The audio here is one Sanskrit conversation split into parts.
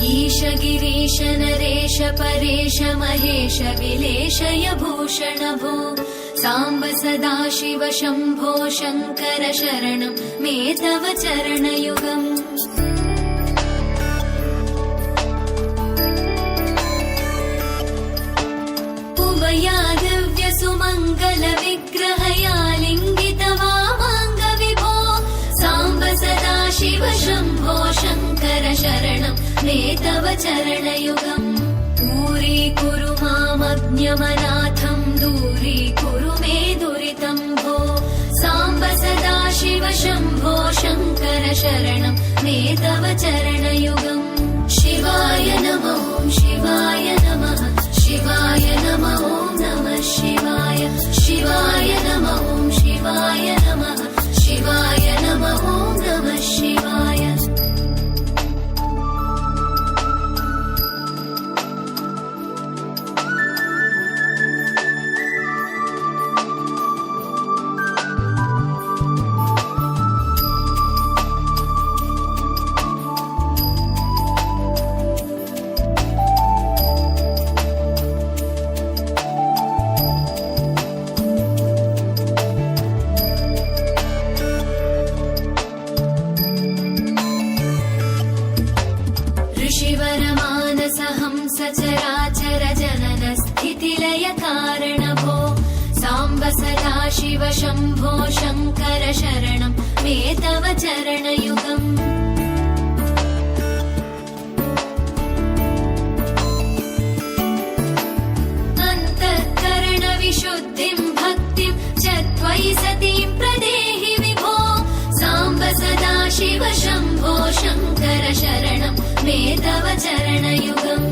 ईश गिरीश नरेश परेश महेश विलेशय भूषण भो साम्ब सदाशिव शम्भो शङ्कर शरणं मे तव चरणयुगम् उमया दिव्य सुमङ्गल विग्रहया लिङ्गित वामाङ्ग विभो साम्ब सदाशिव शम्भो शङ्कर शरणं मे तव चरणयुगम् दूरीकुरु मामज्ञमनाथं दूरीकुरु मे दुरितं भो साम्ब सदाशिव शम्भो शङ्कर शरणं मे तव चरणयुगम् शिवाय नमः शिवाय नमः शिवाय नमः नमः शिवाय शिवाय नमः शिवाय नमः शिवाय नमः नमः शिवाय सचराचर जनन स्थितिलय कारण भो साम्ब सदाशिव शम्भो शङ्कर शरणं मे तव चरणयुगम् अन्तःकरण विशुद्धिं भक्तिं च त्वयि सतीं प्रदेहि विभो साम्ब सदाशिव शम्भो शङ्कर शरणं मे तव चरणयुगम्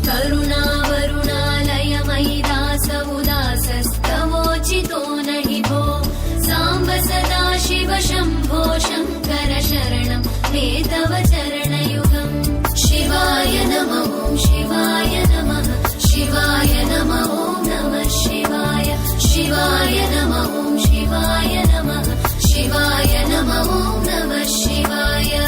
करुणावरुणालय मयि दास उदासस्तवोचितो नहि भो साम्ब सदाशिव शम्भो शङ्कर शरणं मे तव चरणयुगम् शिवाय नमः शिवाय नमः शिवाय नमः नमः शिवाय शिवाय नमः शिवाय नमः शिवाय नमः नमः शिवाय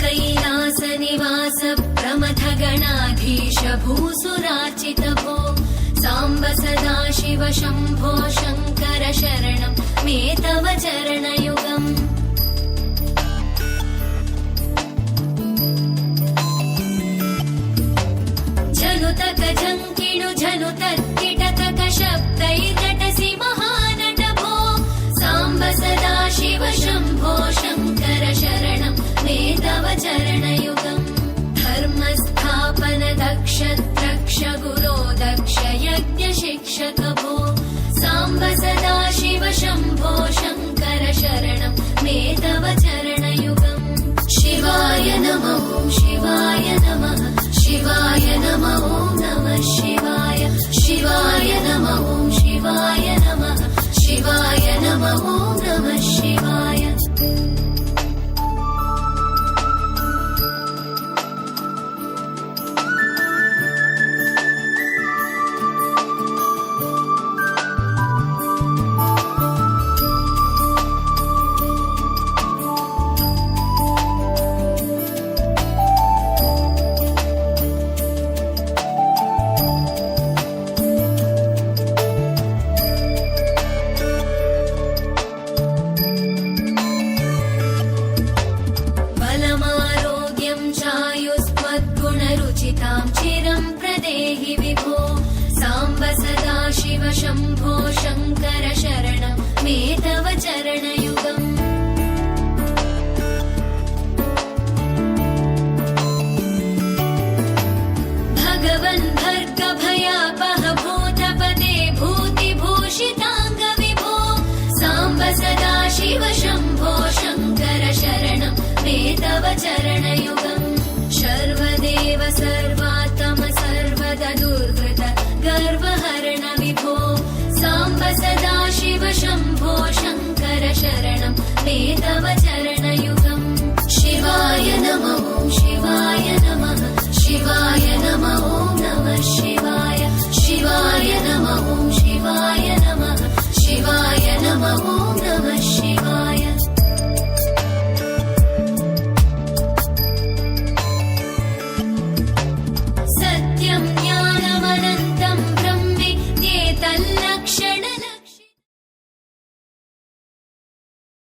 कैलास निवास प्रमथ गणाधीश भूसुरार्चित भो साम्ब सदाशिव शम्भो शङ्कर शरणं मे तव चरणयुगम् जनुतक जङ्किणु जनुतत्किटतक शब्दैर्नटसि महानट भो साम्ब सदाशिव शम्भो शङ्कर शरणं मे तव चरणयुगम् धर्मस्थापन दक्ष द्रक्ष गुरो दक्ष यज्ञ शिक्षक भो साम्ब सदाशिव शम्भो शङ्कर शरणं मे तव चरणयुगम् शिवाय नमः शिवाय नमः शिवाय नमः नमः शिवाय शिवाय नमः शिवाय नमः शिवाय नमः नमः शिवाय चिरं प्रदेहि विभो साम्ब सदाशिव शम्भो शङ्कर शरणं मे तव चरणयुगम् भगवन् भर्ग भयापह भूतपते भूतिभूषिताङ्ग विभो साम्ब सदाशिव शम्भो शङ्कर शरणं मे तव चरणयुगम् सर्वदेव सर्वात्म सर्वदा दुर्गत गर्वहरण विभो साम्ब सदा शिव शम्भो शङ्कर शरणं मे तव चरणयुगम् शिवाय नमः शिवाय नमः शिवाय नमः नमः शिवाय शिवाय नमः शिवाय नमः शिवाय